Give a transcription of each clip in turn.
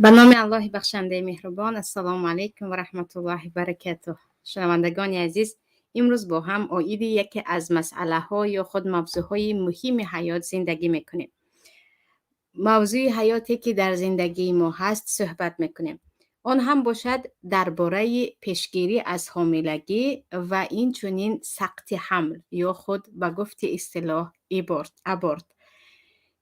به نام الله بخشنده مهربان. السلام علیکم و رحمت الله و برکاته. شنوندگان عزیز، امروز با هم آیید یکی از مسئله ها یا خود موضوع های مهم حیات زندگی میکنیم. موضوع حیاتی که در زندگی ما هست صحبت میکنیم. آن هم باشد درباره پیشگیری از حاملگی و این چنین سقط حمل یا خود به گفت اصطلاح ابورت.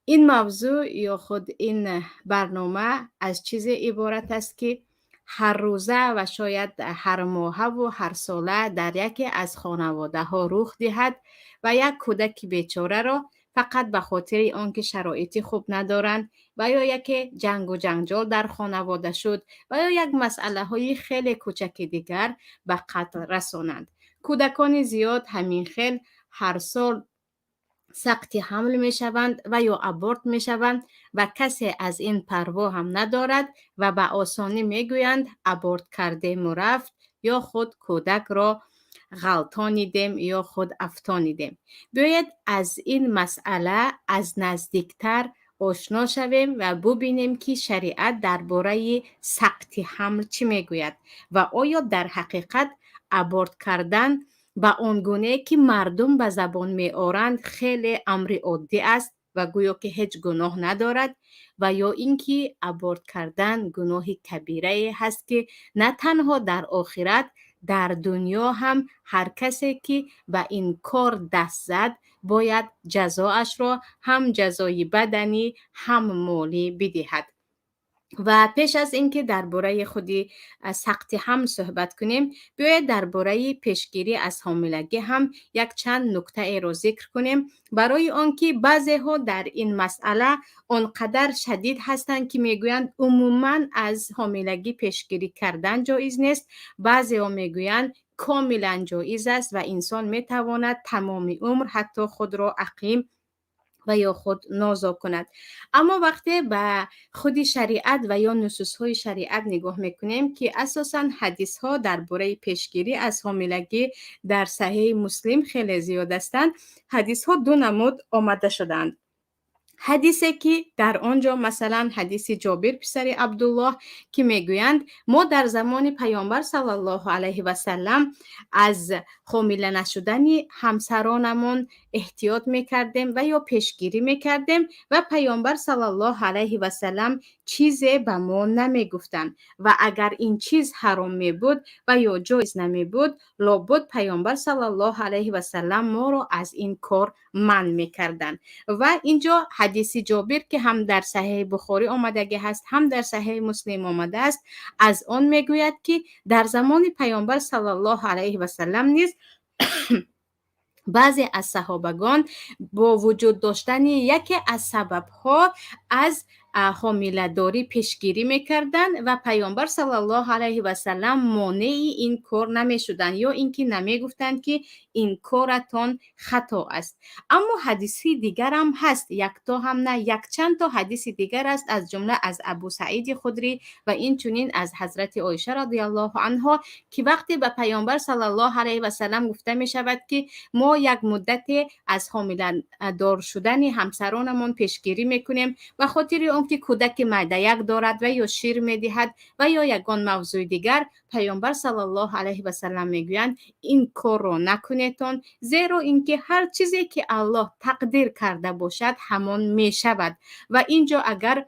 این موضوع یا خود این برنامه از چیزی عبارت است که هر روزه و شاید هر ماه و هر ساله در یکی از خانواده ها رخ دهد و یک کودک بیچاره را فقط به خاطر آنکه شرایطی خوب ندارند و یا یک جنگ و جنجال در خانواده شد و یا یک مسئله های خیلی کوچک دیگر به قتل رسانند. کودکان زیاد همین خیل هر سال سقط حمل می شوند و یا ابورت می شوند و کسی از این پروا هم ندارد و به آسانی می گویند ابورت کردیم و رفت یا خود کودک را غلطانیدیم یا خود افتانیدیم. باید از این مسئله از نزدیکتر آشنا شویم و ببینیم که شریعت درباره سقط حمل چی می گوید و آیا در حقیقت ابورت کردن با آنگونه که مردم به زبان می آورند خیلی امر عادی است و گویا که هیچ گناه ندارد و یا اینکه ابورت کردن گناه کبیره هست که نه تنها در آخرت در دنیا هم هر کسی که به این کار دست زد باید جزایش را هم جزای بدنی هم مالی بدهد. و پیش از اینکه درباره خودی سقط حمل صحبت کنیم، بیاید درباره پیشگیری از حاملگی هم یک چند نکته را ذکر کنیم، برای آنکه بعضی ها در این مسئله آنقدر شدید هستند که میگویند عموما از حاملگی پیشگیری کردن جایز نیست. بعضی ها میگویند کاملا جایز است و انسان میتواند تمام عمر حتی خود را عقیم و یا خود نازا کند. اما وقتی به خود شریعت و یا نصوص های شریعت نگاه میکنیم که اساساً حدیث ها درباره پیشگیری از حاملگی در صحیح مسلم خیلی زیاد هستند. حدیث ها دو نمود آمده شدند. حدیثی که در آنجا مثلا حدیث جابر پسر عبدالله که میگویند ما در زمان پیامبر صلی الله علیه و سلم از حامل نشدن همسرانمون احتیاط میکردیم و یا پیشگیری میکردیم و پیامبر صلی الله علیه و سلم چیزی به ما نمیگفتند و اگر این چیز حرام می بود و یا جایز نمی بود لابد پیامبر صلی الله علیه و سلم ما را از این کار منع میکردند. و اینجا حدیث جابر که هم در صحیح بخاری آمده هست هم در صحیح مسلم آمده است، از آن میگوید که در زمان پیامبر صلی الله علیه و سلم نیز بعضی از صحابگان با وجود داشتن یکی از سببها از حامله داری پیشگیری میکردند و پیامبر صلی الله علیه و سلم مانع این کار نمیشدند یا اینکه نمیگفتند که این کارتان خطا است. اما حدیثی دیگر هم هست، یک تا هم نه، یک چند تا حدیث دیگر است، از جمله از ابو سعید خدری و این چنین از حضرت عایشه رضی الله عنها که وقتی به پیامبر صلی الله علیه و سلم گفته می شود که ما یک مدت از حامل دار شدن همسرانمان پیشگیری میکنیم و خاطر آنکه کودک معده یک دارد و یا شیر میدهد و یا یگان موضوع دیگر، پیامبر صلی الله علیه و سلم میگویند این کار را نکنیدتان، زیرا اینکه هر چیزی که الله تقدیر کرده باشد همان میشود و اینجا اگر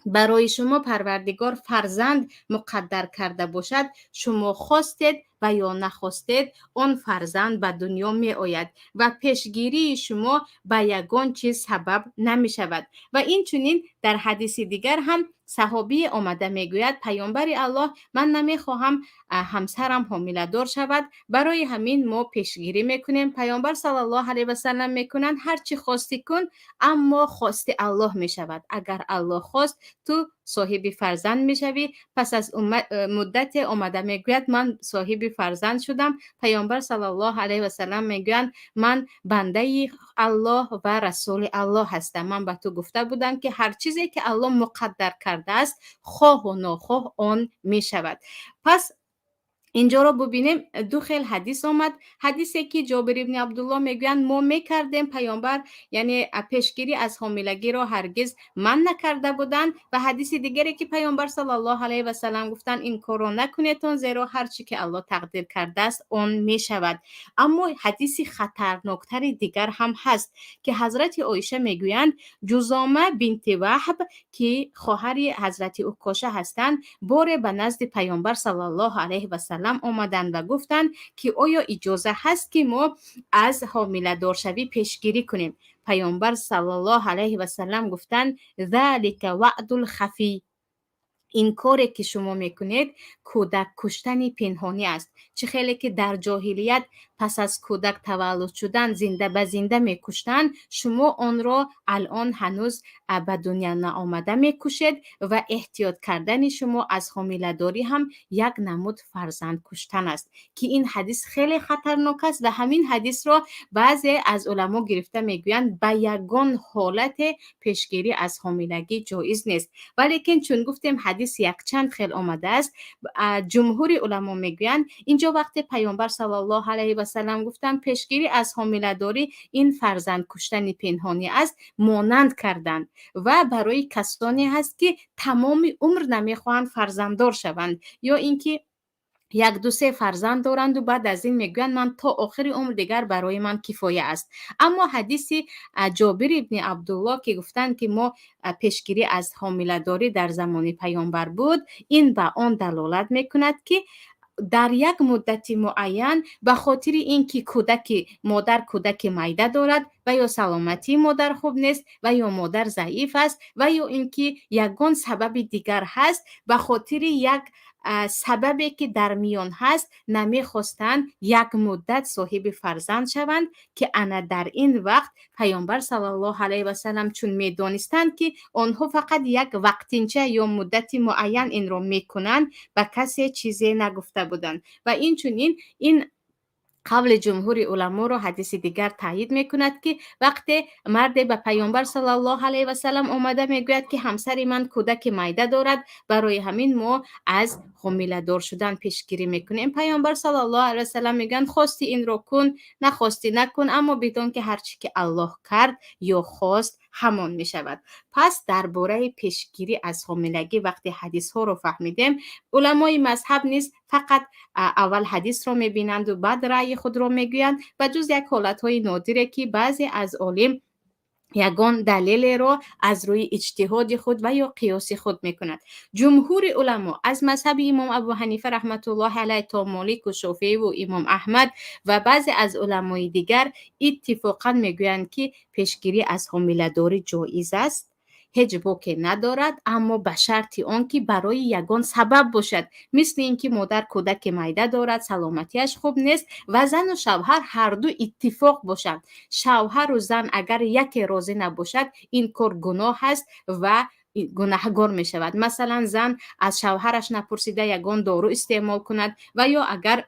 برای شما پروردگار فرزند مقدر کرده باشد، شما خواستید و یا نخواستید آن فرزند به دنیا می آید و پیشگیری شما به یگان چیز سبب نمی شود. و این چنین در حدیث دیگر هم صحابی آمده می گوید پیامبر الله من نمی خواهم همسرم حامله دار شود، برای همین ما پیشگیری می کنیم. پیامبر صلی الله علیه و سلم می کنند هر چی خواستی کن اما خواست الله می شود. اگر الله خواست تو صاحب فرزند می شوی. پس از مدت آمده می گوید من صاحب فرزند شدم. پیامبر صلی الله علیه و سلم می گویند من بنده الله و رسول الله هستم. من به تو گفته بودم که هر چیزی که الله مقدر کرده است خواه و ناخواه آن می شود. پس اینجا رو ببینیم دو خیل حدیث آمد. حدیثی که جابر ابن عبدالله میگویند ما میکردیم پیامبر یعنی پیشگیری از حاملگی را هرگز من نکرده بودند، و حدیث دیگری که پیامبر صلی الله علیه و سلم گفتند این کار را نکنیدتان زیرا هر چی که الله تقدیر کرده است آن می شود. اما حدیث خطرناکتر دیگر هم هست که حضرت عایشه میگویند جزامه بنت وهب که خواهر حضرت عکاشه هستند بار به نزد پیامبر صلی الله علیه و سلم آمدند و گفتند که آیا اجازه هست که ما از حامله دار شوی پیشگیری کنیم؟ پیامبر صلی الله علیه و سلم گفتند ذلک وعد الخفی، این کاری که شما میکنید کودک کشتن پنهانی است. چه خیلی که در جاهلیت پس از کودک تولد شدن زنده به زنده میکشتن، شما آن را الان هنوز به دنیا نآمده میکشید و احتیاط کردن شما از حامله داری هم یک نمود فرزند کشتن است که این حدیث خیلی خطرناک است و همین حدیث را بعضی از علما گرفته میگویند به یگان حالت پیشگیری از حاملگی جایز نیست. ولیکن چون گفتیم حدیث یک چند خیل آمده است، جمهور علما میگویند اینجا وقت پیامبر صلی الله علیه و سلم گفتند پیشگیری از حامله داری این فرزند کشتن پنهانی است، مانند کردند و برای کسانی هست که تمام عمر نمیخواهند فرزنددار شوند یا اینکه یک دو سه فرزند دارند و بعد از این میگویند من تا آخر عمر دیگر برای من کفایه است. اما حدیث جابر ابن عبدالله که گفتند که ما پیشگیری از حامله داری در زمان پیامبر بود، این به آن دلالت میکند که در یک مدت معین به خاطر اینکه مادر کودک معده دارد و یا سلامتی مادر خوب نیست و یا مادر ضعیف است و یا اینکه یگان سبب دیگر هست، به خاطر یک سببی که در میان هست نمیخواستند یک مدت صاحب فرزند شوند که انا در این وقت پیامبر صلی الله علیه و سلم چون میدانستند که آنها فقط یک وقتینچه یا مدت معین این را میکنند به کسی چیزی نگفته بودند و این چونین این قول جمهور علما را حدیث دیگر تایید میکند که وقتی مرد به پیامبر صلی الله علیه و سلم آمده میگوید که همسر من کودک معده دارد، برای همین ما از حامله دار شدن پیشگیری میکنیم. پیامبر صلی الله علیه و سلم میگن خواستی این را کن نخواستی نکن، اما بدون که هرچی که الله کرد یا خواست همان می شود. پس درباره پیشگیری از حاملگی وقتی حدیث ها رو فهمیدیم، علمای مذهب نیز فقط اول حدیث رو میبینند و بعد رأی خود رو میگویند و جز یک حالت های نادره که بعضی از عالم یگان دلیل را از روی اجتهاد خود و یا قیاس خود میکند. جمهور علما از مذهب امام ابو حنیفه رحمت الله علیه تا مالک و شافعی و امام احمد و بعضی از علمای دیگر اتفاقا میگویند که پیشگیری از حامله داری جایز است، هیچ باکی ندارد، اما به شرط آنکه برای یگان سبب باشد، مثل اینکه مادر کودک معده دارد سلامتیش خوب نیست و زن و شوهر هر دو اتفاق باشند. شوهر و زن اگر یکی راضی نباشد این کار گناه است و گناهگار می شود. مثلا زن از شوهرش نپرسیده یگان دارو استعمال کند و یا اگر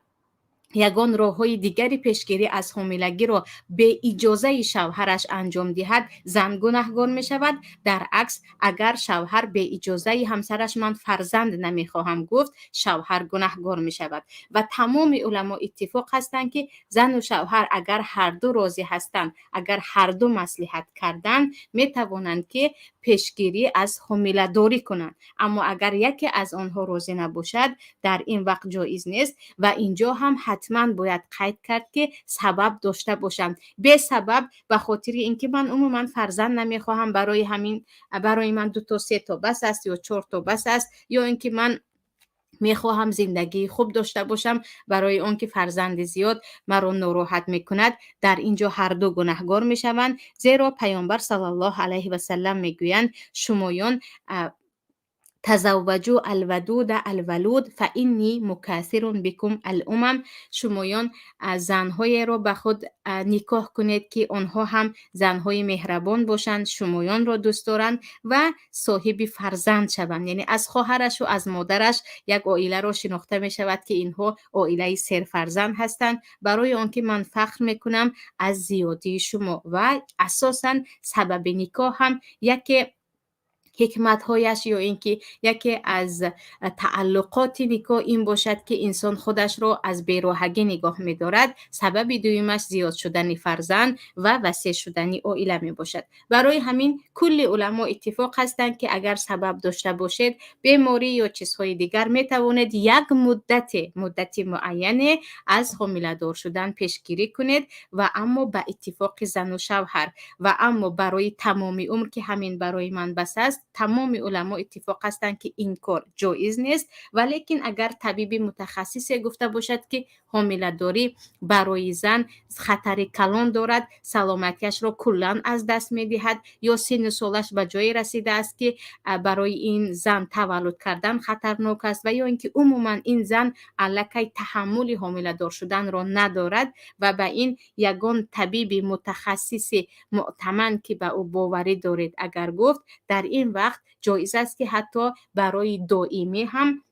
یگان راه‌های دیگری پیشگیری از حاملگی را به اجازه شوهرش انجام دهد، زن گناهگار می شود. در عکس اگر شوهر به اجازه همسرش من فرزند نمیخواهم گفت، شوهر گناهگار می شود. و تمام علما اتفاق هستند که زن و شوهر اگر هر دو راضی هستند، اگر هر دو مصلحت کردند، می توانند که پیشگیری از حامله داری کنند. اما اگر یکی از آنها راضی نباشد، در این وقت جایز نیست و اینجا هم حتما باید قید کرد که سبب داشته باشند. به سبب به خاطر اینکه من عموما فرزند نمیخواهم، برای من 2 تا 3 تا بس است یا 4 تا بس است، یا اینکه من میخواهم زندگی خوب داشته باشم، برای اون که فرزند زیاد مرا ناراحت میکند، در اینجا هر دو گناهگار میشوند. زیرا پیامبر صلی الله علیه و سلم میگویند شمایان تزوجوا الودود الولود فانی مکاثر بکم الامم، شمایان زنهای را به خود نکاح کنید که آنها هم زنهای مهربان باشند، شمایان را دوست دارند و صاحب فرزند شوند. یعنی از خواهرش و از مادرش یک عائله را شناخته می شود که اینها عائله سرفرزند هستند، برای آنکه من فخر میکنم از زیادی شما. و اساسا سبب نکاح هم یک حکمت‌هایش یا اینکه یکی از تعلقات نکاح این باشد که انسان خودش را از بیراهگی نگاه می‌دارد. سبب دویمش زیاد شدن فرزند و وسیع شدن عائله میباشد. برای همین کل علما اتفاق هستند که اگر سبب داشته باشد بیماری یا چیزهای دیگر میتواند یک مدت معین از حامله دار شدن پیشگیری کنید و اما به اتفاق زن و شوهر و اما برای تمام عمر که همین برای من بس است، تمام علما اتفاق هستند که این کار جایز نیست. ولیکن اگر طبیب متخصص گفته باشد که حامله داری برای زن خطر کلان دارد، سلامتیش را کلا از دست میدهد یا سن سالش به جای رسیده است که برای این زن تولد کردن خطرناک است و یا اینکه عموما این زن الکی تحمل حامله دار شدن را ندارد و به این یگان طبیب متخصص معتمد که به او باوری دارید اگر گفت، در این وقت جایز است که حتی برای دائمی هم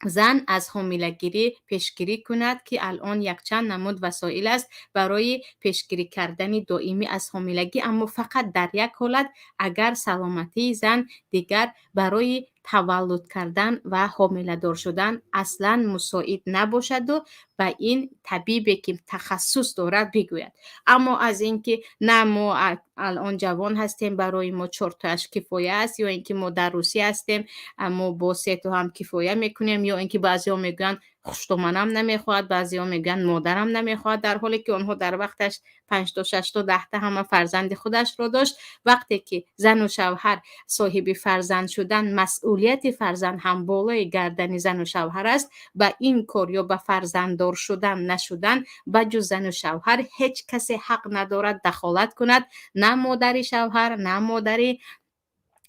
زن از حاملگیری پیشگیری کند که الان یک چند نمود وسایل است برای پیشگیری کردن دائمی از حاملگی، اما فقط در یک حالت اگر سلامتی زن دیگر برای تولد کردن و حامله دار شدن اصلا مساعد نباشد و به این طبیبی که تخصص دارد بگوید. اما از اینکه نه ما الان جوان هستیم برای ما 4 تاش کفایه است یا اینکه ما در روسیه هستیم اما با 3 تا هم کفایه میکنیم یا اینکه بعضیا میگن خوشتومنم نمیخواد، بعضیا میگن مادرم نمیخواد، در حالی که اونها در وقتش 5 تا 6 تا 10 تا هم فرزند خودش رو داشت. وقتی که زن و شوهر صاحب فرزند شدن، مسئولیت فرزند هم بالای گردن زن و شوهر است. با این کار یا به فرزند دار شدن نشدن به جز زن و شوهر هیچ کسی حق ندارد دخالت کند، نه مادر شوهر نه مادر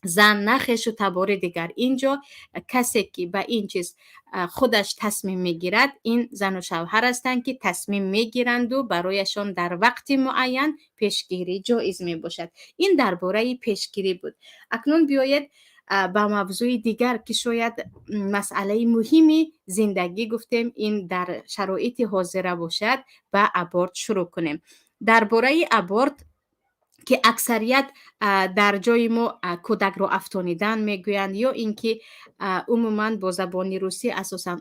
زن نه خویش و تبار دیگر. اینجا کسی که به این چیز خودش تصمیم میگیرد این زن و شوهر هستند که تصمیم میگیرند و برایشان در وقت معین پیشگیری جایز می باشد. این درباره پیشگیری بود. اکنون بیایید با موضوع دیگر که شاید مسئله مهمی زندگی گفتیم این در شرایط حاضره باشد با ابورت شروع کنیم. درباره ابورت که اکثریت در جای ما کودک رو افتانیدن میگویند یا اینکه عموما با زبان روسی اساسا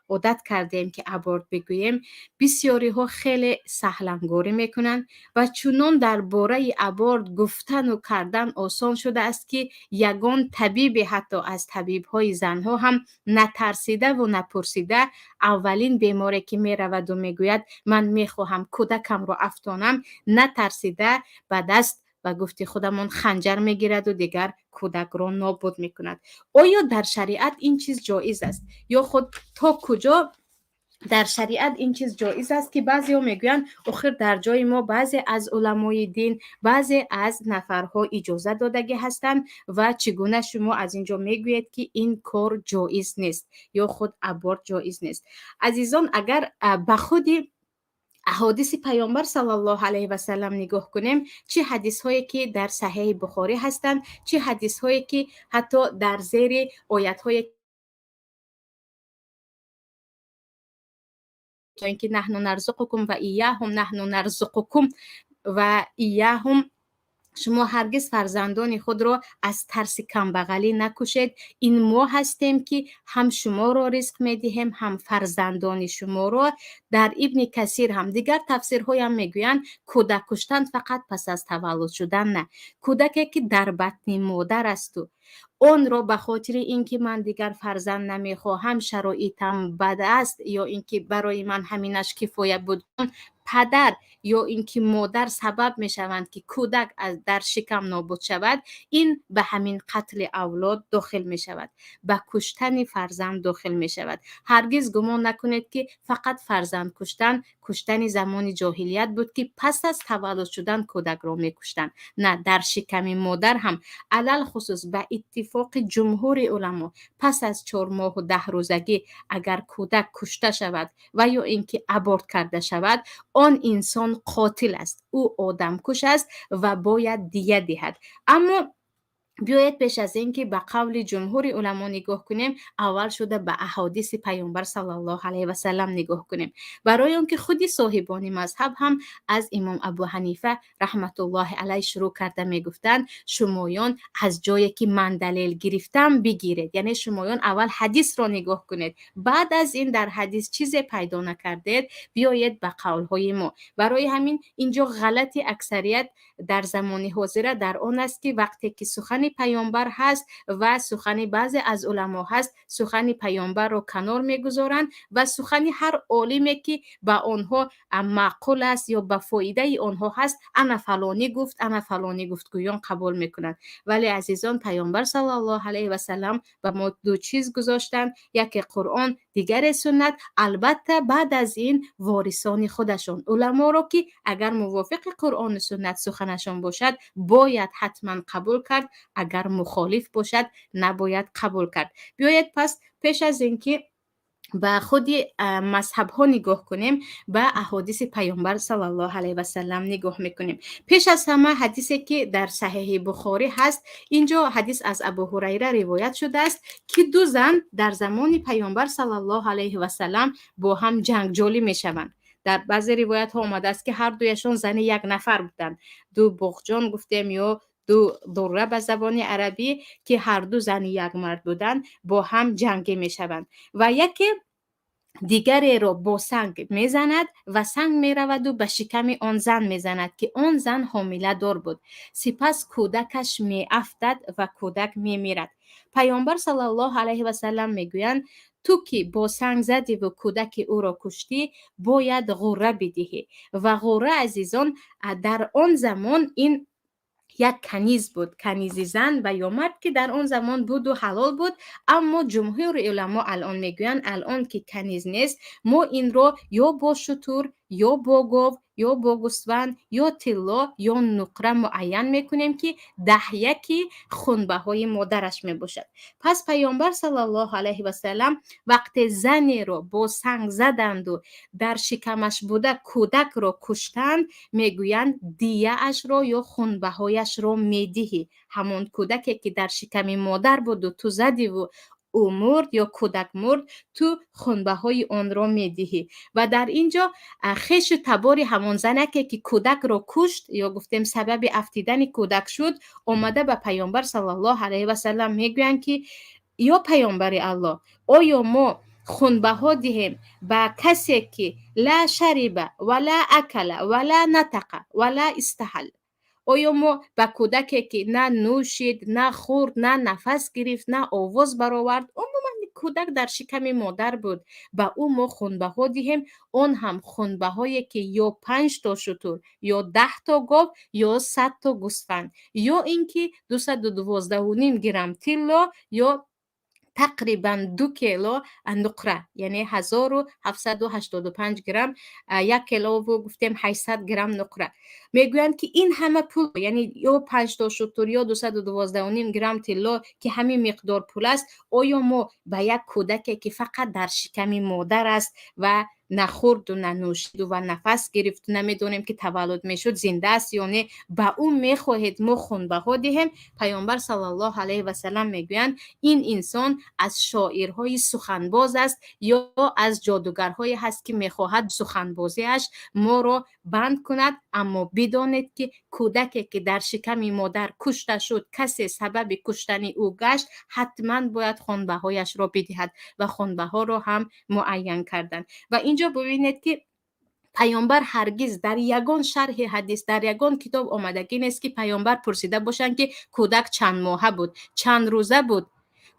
عادت کردیم که ابورت بگوییم، بسیاری ها خیلی سهلنگاری میکنن و چونان درباره ابورت گفتن و کردن آسان شده است که یگان طبیب حتی از طبیب های زن ها هم نترسیده و نپرسیده اولین بیماری که میرود و میگوید من میخواهم کودکم رو افتانم، نترسیده به دست و گفتی خودمون خنجر میگیرد و دیگر کودک را نابود میکند. آیا در شریعت این چیز جایز است یا خود تا کجا در شریعت این چیز جایز است که بعضی ها میگویند آخر در جای ما بعضی از علمای دین بعضی از نفرها اجازه دادگی هستند و چگونه شما از اینجا میگویید که این کار جایز نیست یا خود ابورت جایز نیست؟ عزیزان اگر به خودی احادیث پیامبر صلی الله علیه و سلم نگاه کنیم، چه حدیث هایی که در صحیح بخاری هستند، چه حدیث هایی که حتی در زیر آیات های تا اینکه نحن نرزقکم و ایاهم نحن نرزقکم و ایاهم، شما هرگز فرزندان خود را از ترس کمبغلی نکشید، این ما هستیم که هم شما را رزق میدهیم هم فرزندان شما را. در ابن کثیر هم دیگر تفسیرهای هم میگویند کودک کشتن فقط پس از تولد شدن نه، کودکی که در بطن مادر است و اون را به خاطر اینکه من دیگر فرزند نمیخواهم شرایطم بد است یا اینکه برای من همینش کفایه بود، پدر یا اینکه مادر سبب میشوند که کودک از در شکم نابود شود، این به همین قتل اولاد داخل می شود، به کشتن فرزند داخل می شود. هرگز گمان نکنید که فقط فرزند کشتن زمان جاهلیت بود که پس از تولد شدن کودک را می کشتن. نه، در شکم مادر هم علل خصوص به اتفاق جمهور علما پس از 4 ماه و 10 روزگی اگر کودک کشته شود و یا اینکه ابورت کرده شود، آن انسان قاتل است، او آدم کش است و باید دیه دهد. اما بیاید پیش از اینکه به قول جمهور علما نگاه کنیم، اول شده به احادیث پیامبر صلی الله علیه و سلم نگاه کنیم، برای آنکه خودی صاحبان مذهب هم از امام ابو حنیفه رحمت الله علیه شروع کرده میگفتند شمایان از جایی که من دلیل گرفتم بگیرید، یعنی شمایان اول حدیث را نگاه کنید، بعد از این در حدیث چیزی پیدا نکردید بیایید به قولهای ما. برای همین اینجا غلطی اکثریت در زمان حاضر در آن است که وقتی که سخن پیامبر هست و سخن بعضی از علما هست، سخن پیامبر رو کنار میگذارند و سخن هر عالمی که به آنها معقول است یا به فایده آنها هست، انا فلانی گفت انا فلانی گفت گویان قبول میکنند. ولی عزیزان، پیامبر صلی الله علیه و سلم به ما دو چیز گذاشتند، یکی قرآن، دیگر سنت. البته بعد از این وارثان خودشون علما رو که اگر موافق قرآن و سنت سخنشان باشد باید حتما قبول کرد، اگر مخالف باشد نباید قبول کرد. بیاید پس پیش از اینکه به خود مذهب ها نگاه کنیم، به احادیث پیامبر صلی الله علیه و سلم نگاه میکنیم. پیش از همه حدیثی که در صحیح بخاری هست، اینجا حدیث از ابو هریره روایت شده است که دو زن در زمان پیامبر صلی الله علیه و سلم با هم جنگجوی میشوند. در بعضی روایت ها آمده است که هر دویشان زن یک نفر بودند، دو بغجان گفتیم یا دو دوره به زبان عربی، که هر دو زن یک مرد بودند با هم جنگی میشوند و یکی دیگری را با سنگ میزند و سنگ میرود و به شکم آن زن میزند که آن زن حامله دار بود. سپس کودکش میافتد و کودک میمیرد. پیامبر صلی الله علیه و سلم میگویند تو که با سنگ زدی و کودک او را کشتی باید غره بدهی. و غره عزیزان در آن زمان این یک کنیز بود، کنیز زن و یا مرد که در آن زمان بود و حلال بود. اما جمهور علما الان میگویند الان که کنیز نیست، ما این رو یا با شتر یا با گاو یا با گوسفند یا طلا یا نقره معین میکنیم که یکی خونبه های مادرش میباشد. پس پیامبر صلی الله علیه و سلم وقتی زنی رو با سنگ زدند و در شکمش بوده کودک رو کشتند، میگویند دیه اش را یا خونبه هایش را میدهی. همون کودکی که در شکم مادر بود و تو زدی و او مرد یا کودک مرد، تو خونبه های آن را میدهی. و در اینجا خیش تباری همون زنکی که کودک را کشت یا گفتیم سبب افتیدن کودک شد، آمده به پیامبر صلی الله علیه و سلم میگویند که یا پیامبر الله، آیا ما خونبه ها دهیم به کسی که لا شریبه ولا اکل ولا نطق ولا استحل؟ آیا ما به کودکی که نه نوشید نه خورد نه نفس گرفت نه آواز برآورد، عموما کودک در شکم مادر بود، به او ما خونبه ها دهیم؟ اون هم خونبه هایی که یا 5 تا شتر یا 10 تا گاو یا 100 تا گوسفند یا اینکه 212.5 گرم طلا یا تقریبا 2 کیلو نقره، یعنی 1785 گرم، 1 کیلو و گفتیم 800 گرم نقره. میگویند که این همه پول، یعنی یا 5 تا شتر یا 212.5 گرم طلا که همین مقدار پول است، آیا ما به یک کودکی که فقط در شکم مادر است و نخورد و ننوشید و نفس گرفت، نمیدونیم که تولد میشد زنده است یا نه، به اون میخواهید ما خونبه ها دهیم؟ پیامبر صلی الله علیه و سلم میگویند این انسان از شاعرهای سخنباز است یا از جادوگرهای هست که میخواهد سخنبازیش ما را بند کند. اما بدانید که کودکی که در شکم مادر کشته شد، کسی سبب کشتن او گشت، حتما باید خونبه هایش را بدهد و خونبه ها را هم معین کردن. و اینجا ببینید که پیامبر هرگز در یگان شرح حدیث در یگان کتاب آمدگی نیست که پیامبر پرسیده باشند که کودک چند ماهه بود، چند روزه بود.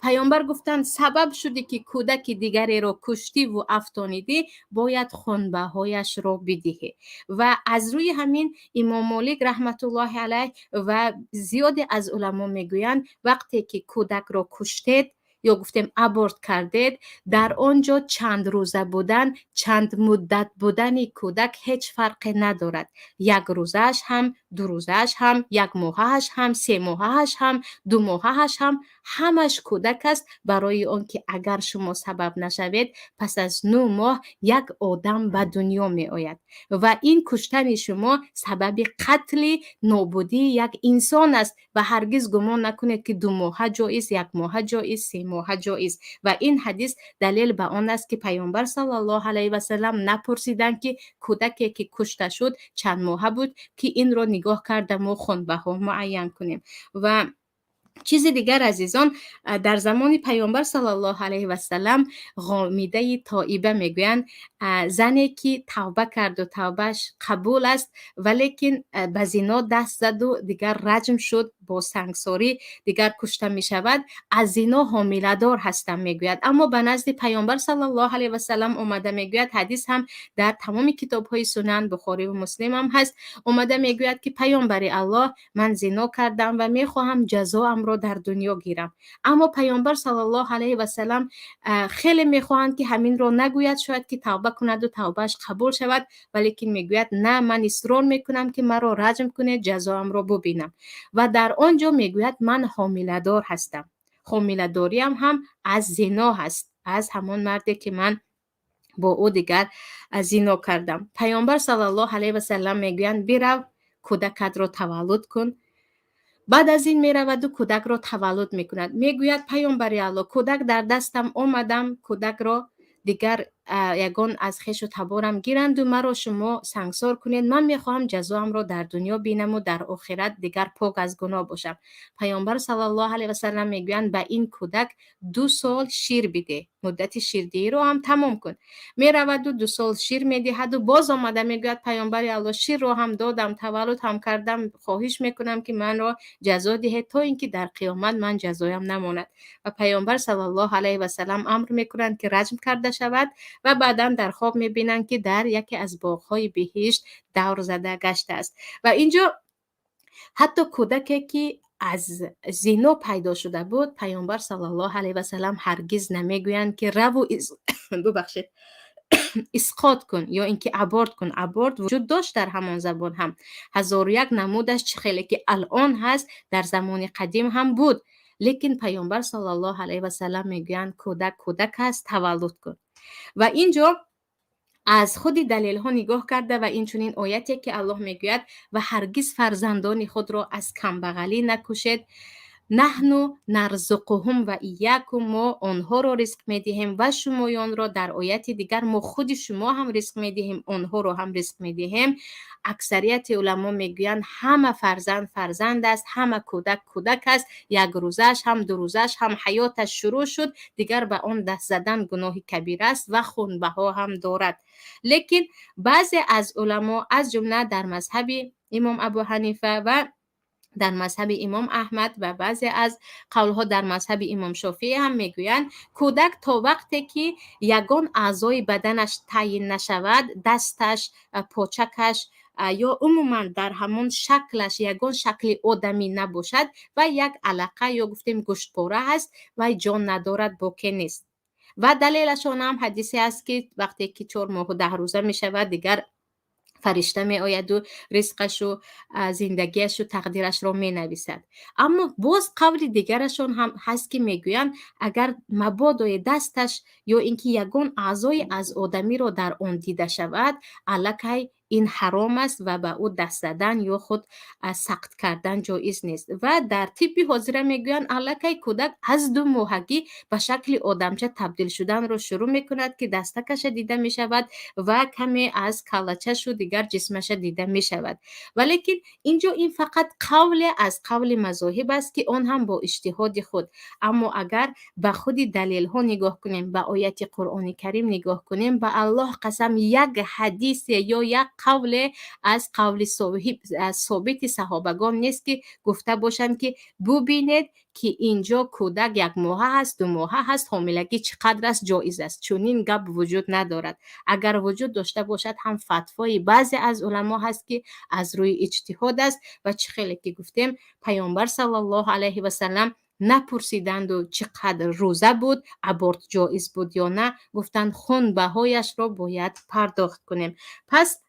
پیامبر گفتند سبب شده که کودک دیگری را کشتی و افتانیدی، باید خونبه هایش را بدهی. و از روی همین امام مالک رحمت الله علیه و زیادی از علما میگویند وقتی که کودک را کشتید یا گفتیم ابورت کردید، در آنجا چند روزه بودن، چند مدت بودن کودک هیچ فرقی ندارد. 1 روزش هم 2 روزه‌اش هم، 1 ماهه‌اش هم، 3 ماهه‌اش هم، 2 ماهه‌اش هم، همش کودک است، برای آن که اگر شما سبب نشوید پس از 9 ماه یک آدم به دنیا می آید و این کشتن شما سبب قتل نابودی یک انسان است و هرگز گمان نکنید که 2 ماه جایز، 1 ماه جایز، 3 ماه جایز. و این حدیث دلیل به آن است که پیامبر صلی الله علیه و سلم نپرسیدند که کودکی که کشته شد چند ماه بود که این را نگاه کردم و خونبها معین کنیم. و چیز دیگر عزیزان، در زمان پیامبر صلی الله علیه و سلم غامیده طائبه میگویند زنی که توبه کرد و توبهش قبول است ولیکن به زنا دست زد و دیگر رجم شد با سنگساری دیگر کشته می شود، از زنا حامله دار هستم میگوید. اما به نزد پیامبر صلی الله علیه و سلم اومده میگوید، حدیث هم در تمام کتاب های سنن بخاری و مسلم هم هست، اومده میگوید که پیامبر الله من زنا کردم و میخواهم جزاام را در دنیا گیرم. اما پیامبر صلی الله علیه و سلم خیلی میخواهند که همین را نگوید، شاید که توبه کند و توبهش قبول شود، ولیکن میگوید نه، من اصرار میکنم که مرا رجم کنه جزاام را ببینم. و در آنجا میگوید من حامله دار هستم. حامله داریم هم از زنا هست، از همان مردی که من با او دیگر زنا کردم. پیامبر صلی الله علیه و سلم میگویند برو کودکت را تولد کن. بعد از این میرود و کودک را تولد میکند. میگوید پیامبر الله کودک در دستم آمدم، کودک را دیگر یگان از خیش و تبارم گیرند و مرا شما سنگسار کنید، من میخواهم جزاام را در دنیا بینم و در آخرت دیگر پاک از گناه باشم. پیامبر صلی الله علیه و سلم میگویند به این کودک 2 سال شیر بده، مدت شیردهی رو هم تمام کن. میرود و 2 سال شیر میدهد و باز آمده میگوید پیامبر الله شیر رو هم دادم، تولد هم کردم، خواهش میکنم که من را جزا دهید تا اینکه در قیامت من جزایم نماند. و پیامبر صلی الله علیه و سلم امر میکنند که رجم کرده شود و بعدا در خواب میبینند که در یکی از باغ‌های بهشت دور زده گشته است. و اینجا حتی کودکی که از زنا پیدا شده بود، پیامبر صلی الله علیه و سلم هرگز نمیگویند که رو ببخشید اسقاط کن یا اینکه ابورت کن. ابورت وجود داشت در همان زمان هم، 1001 نمودش چه خیلی که الان هست در زمان قدیم هم بود، لیکن پیامبر صلی الله علیه و سلم میگویند کودک است، تولد کن. و اینجا از خود دلیل ها نگاه کرده و این چنین آیتی که الله میگوید و هرگز فرزندان خود را از کمبغلی نکشید، نحن نرزقهم و ایاکم، ما آنها را رزق میدهیم و شمایان را. در آیت دیگر ما خود شما هم رزق میدهیم، آنها را هم رزق میدهیم. اکثریت علما میگویند همه فرزند است، همه کودک است، یک روزش هم 2 روزش هم حیاتش شروع شد دیگر به آن دست زدن گناه کبیر است و خونبها هم دارد. لیکن بعضی از علما از جمله در مذهب امام ابو حنیفه و در مذهب امام احمد و بعضی از قولها در مذهب امام شافعی هم میگویند کودک تا وقتی که یگان اعضای بدنش تعیین نشود، دستش، پاچکش یا عموما در همون شکلش یگان شکل آدمی نباشد و یک علقه یا گفتیم گوشتپاره هست و جان ندارد، باقی نیست. و دلیلشون هم حدیثی است که وقتی که 4 ماه و 10 روزه می شود دیگر فرشته می آید و رزقش و زندگیش و تقدیرش را می نویسد. اما باز قول دیگرشون هم هست که میگویند اگر مبادا دستش یا اینکه یگان اعضای از آدمی را در آن دیده شود، الکی این حرام است و به او دست زدن یا خود سقط کردن جایز نیست. و در طب حاضره میگویند الکی کودک از 2 ماهگی به شکل آدمچه تبدیل شدن را شروع میکند که دستکش دیده می شود و کمی از کلچش و دیگر جسمش دیده می شود. ولیکن اینجا این فقط قول از قول مذاهب است که آن هم با اجتهاد خود. اما اگر به خود دلیل ها نگاه کنیم، به آیت قرآن کریم نگاه کنیم، به الله قسم یک حدیث یا یک قول از قول ثابت صحابگان نیست که گفته باشند که ببینید که اینجا کودک 1 ماه هست، 2 ماه هست، حاملگی چقدر است، جایز است. چنین گپ وجود ندارد. اگر وجود داشته باشد هم فتوای بعضی از علما هست که از روی اجتهاد است و چه خیلی که گفتیم پیامبر صلی الله علیه و سلم نپرسیدند و چقدر روزه بود، ابورت جایز بود یا نه، گفتند خون بهایش را باید پرداخت کنیم. پس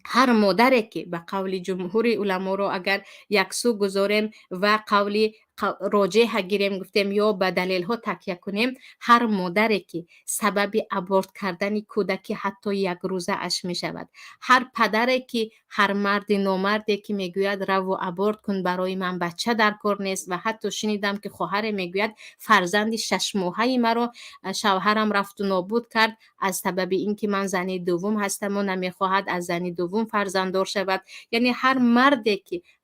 هر مادره که به قول جمهور علما رو اگر یک سو گذاریم و قولی راجح گیریم گفتیم یا به دلیل ها تکیه کنیم، هر مادره که سبب ابورت کردن کودکی حتی یک روزه اش می شود، هر پدره که هر مرد نامردی که میگوید رو و ابورت کن برای من بچه در کار نیست، و حتی شنیدم که خواهر میگوید فرزند 6 ماهه مرا شوهرم رفت و نابود کرد از سبب اینکه من زنی دوم هستم و نمیخواهد از زنی دوم فرزنددار شود. یعنی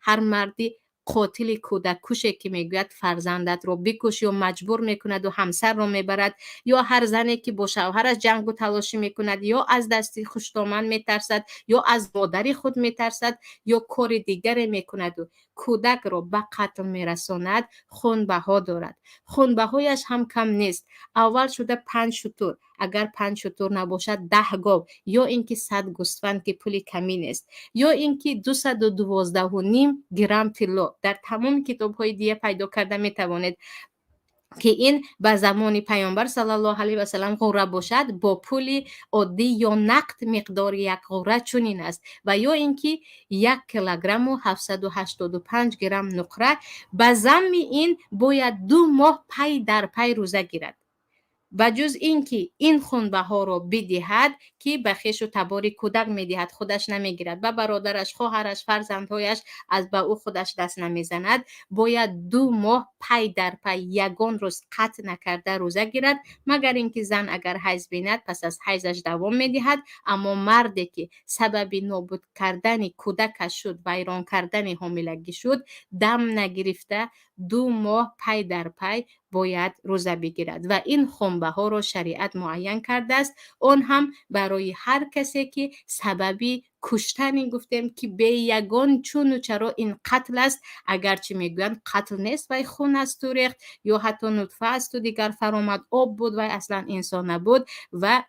هر مردی قاتل کودک کشه که میگوید فرزندت رو بکش یا مجبور میکند و همسر رو میبرد، یا هر زنی که با شوهرش جنگ و تلاشی میکند یا از دستی خوشدامن میترسد یا از مادری خود میترسد یا کار دیگری میکند و کودک رو به قتل میرساند، خونبها دارد. خونبهایش هم کم نیست. اول شده 5 شتر، اگر 5 شتر نباشد 10 گاو، یا اینکه 100 گوسفند که پولی کمی نیست، یا اینکه 212.5 گرم طلا. در تمام کتاب های دیگه پیدا کرده می توانید که این به زمان پیامبر صلی الله علیه و سلم غوره باشد با پول عادی یا نقد مقدار یک غوره چنین است، و یا اینکه 1 کیلوگرم و 785 گرم نقره. به ضمن این باید 2 ماه پی در پی روزه گیرد. بجز اینکه این خونبها را بدهد که به خویش و تبار کودک میدهد، خودش نمیگیرد، به برادرش، خواهرش، فرزندهایش از به او خودش دست نمیزند، باید 2 ماه پی در پی یگان روز قطع نکرده روزه گیرد، مگر اینکه زن اگر حیض بیند پس از حیضش دوام میدهد. اما مردی که سبب نابود کردن کودکش شد، ویران کردن حاملگی شد، دم نگرفته 2 ماه پی در پی باید روزه بگیرد و این خنبه ها را شریعت معین کرده است. آن هم برای هر کسی که سببی کشتن گفتیم که به یگان چون و چرا این قتل است، اگرچه میگویند قتل نیست و خون است و ریخت یا حتی نطفه است و دیگر فرامد، آب بود و اصلا انسان نبود. و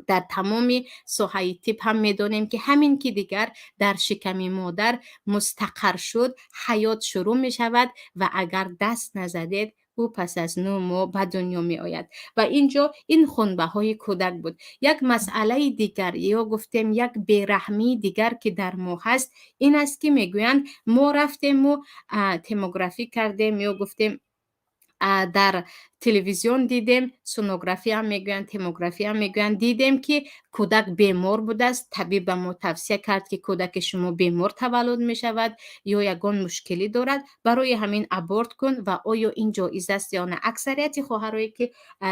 در تمام ساحه طب هم میدانیم که همین که دیگر در شکم مادر مستقر شد، حیات شروع می شود و اگر دست نزدید او پس از 9 ماه به دنیا می آید. و اینجا این خونبه های کودک بود. یک مسئله دیگر یا گفتیم یک بیرحمی دیگر که در ما هست این است که میگویند ما رفتیم و تموگرافی کردیم یا گفتیم در تلویزیون دیدیم، سونوگرافی هم میگویند، تموگرافی هم میگویند، دیدیم که کودک بیمار بوده است. طبیب به ما توصیه کرد که کودک شما بیمار تولد می شود یا یگان مشکلی دارد، برای همین ابورت کن. و آیا این جایز است یا نه؟ اکثریت خواهرایی که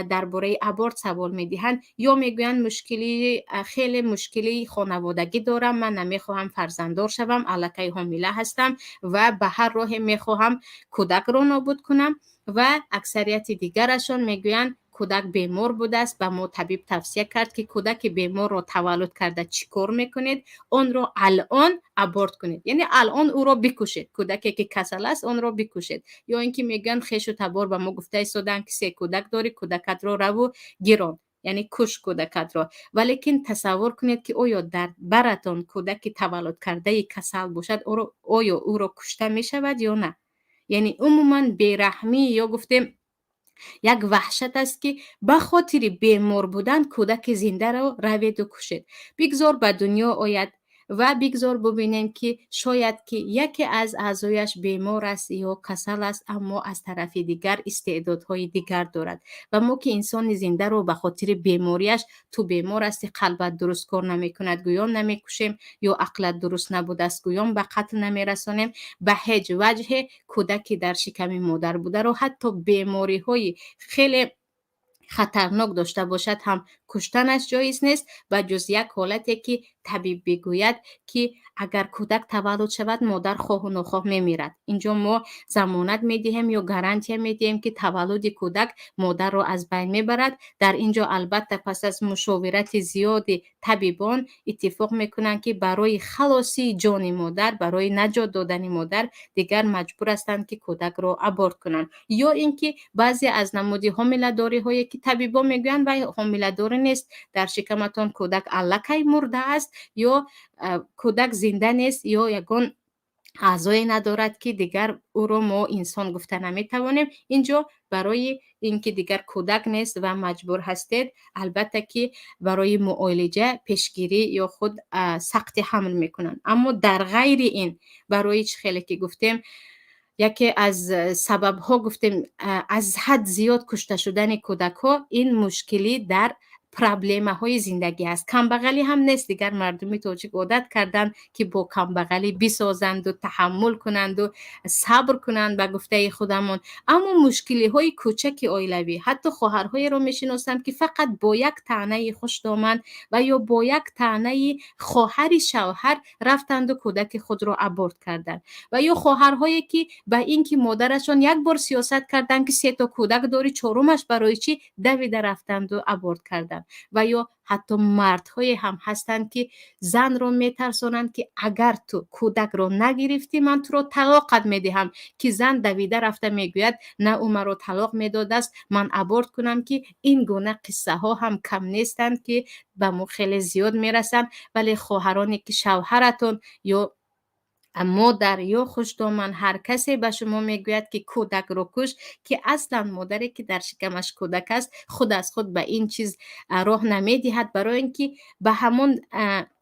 درباره ابورت سوال میدهند یا میگویند مشکلی خیلی مشکلی خانوادگی دارم، من نمیخواهم فرزنددار شوم، الکی حامله هستم و به هر راه میخواهم کودک را نابود کنم. و اکثریت دیگرشان میگویند کودک بیمار بوده است، به ما طبیب توصیه کرد که کودک بیمار را تولد کرده چیکار میکنید؟ اون را الان ابورت کنید، یعنی الان او را بکشید. کودکی که کسل است اون را بکشید. یا اینکه میگن خیش و تبار به ما گفته ایستادن که 3 کودک داری، کودکت را رو گیران، یعنی کش کودکت را. ولیکن تصور کنید که آیا در براتون کودک تولد کرده کسل باشد، آیا او را کشته می شود یا نه؟ یعنی عموما بیرحمی یا گفتیم یک وحشت است که به خاطر بیمار بودن کودک زنده را روید و کشید. بگذار به دنیا آید و بگذار ببینیم که شاید که یکی از اعضایش بیمار است یا کسل است، اما از طرف دیگر استعدادهای دیگر دارد. و ما که انسان زنده رو به خاطر بیماریش، تو بیمار هستی قلبت درست کار نمی کند گویان نمی کشیم، یا عقلت درست نبوده است گویان به قتل نمی رسانیم. به هیچ وجه کودکی در شکم مادر بوده رو حتی بیماری های خیلی خطرناک داشته باشد هم کشتنش جایز نیست، و جز یک حالتی که طبیب بگوید که اگر کودک تولد شود مادر خواه و نخواه میمیرد. اینجا ما ضمانت میدهیم یا گارانتی میدهیم که تولد کودک مادر را از بین میبرد. در اینجا البته پس از مشاورت زیاد طبیبان اتفاق میکنند که برای خلاصی جان مادر، برای نجات دادن مادر، دیگر مجبور هستند که کودک را ابورت کنند. یا اینکه بعضی از نمودی حامله داری هایی که طبیبا میگویند و حامله داری نیست، در شکمتان کودک الکی مرده است یا کودک زنده نیست یا یگان اعضایی ندارد که دیگر او را ما انسان گفته نمیتوانیم. اینجا برای اینکه دیگر کودک نیست و مجبور هستید البته که برای معالجه پیشگیری یا خود سقط حمل میکنن. اما در غیر این برای خیلی که گفتیم یکی از سبب ها گفتیم از حد زیاد کشته شدن کودک ها، این مشکلی در پرابلم های زندگی است. کمبغلی هم نیست، دیگر مردمی تاجیک عادت کردند که با کمبغلی بسازند و تحمل کنند و صبر کنند به گفته خودمون. اما مشکلی های کوچک اویلوی، حتی خواهرهای رو میشناسم که فقط با یک طعنه خوش دامن و یا با یک طعنه خواهر شوهر رفتند و کودک خود را ابورت کردند. و یا خواهرهایی که به اینکه مادرشان یک بار سیاست کردند که 3 تا کودک داری، چهارمش برای چی دویده رفتند و ابورت کردند. و یا حتی مردهای هم هستند که زن رو میترسانند که اگر تو کودک رو نگرفتی من تو رو طلاقت میدهم، که زن دویده رفته میگوید نه او مرا طلاق میداده است من ابورت کنم. که این گونه قصه ها هم کم نیستند که به ما خیلی زیاد میرسند. ولی خواهرانی که شوهرتون یا مادر یا خوشدامن هر کسی به شما میگوید که کودک رو کش، که اصلا مادری که در شکمش کودک است خود از خود به این چیز راه نمیدهد، برای اینکه به همون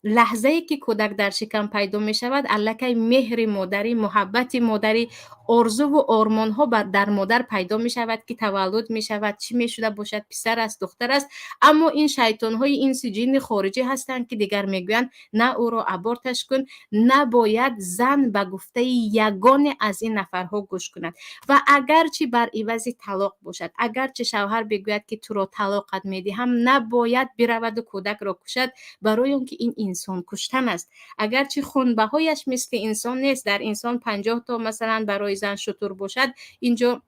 لحظه ای که کودک در شکم پیدا می شود الکی مهر مادری، محبت مادری، آرزو و آرمان ها در مادر پیدا می شود که تولد می شود چی می شده باشد، پسر است دختر است. اما این شیطان های این جن خارجی هستند که دیگر میگویند نه او را ابورتش کن، نباید زن به گفته یگان از این نفرها گوش کند. و اگرچه بر عوض طلاق باشد، اگرچه شوهر بگوید که تو را طلاقت میدهم، نباید برود و کودک را کشد، برای اون که این انسان کشتن است. اگرچه خونبهایش مثل انسان نیست، در انسان 50 تا مثلا برای زن شتر باشد، اینجا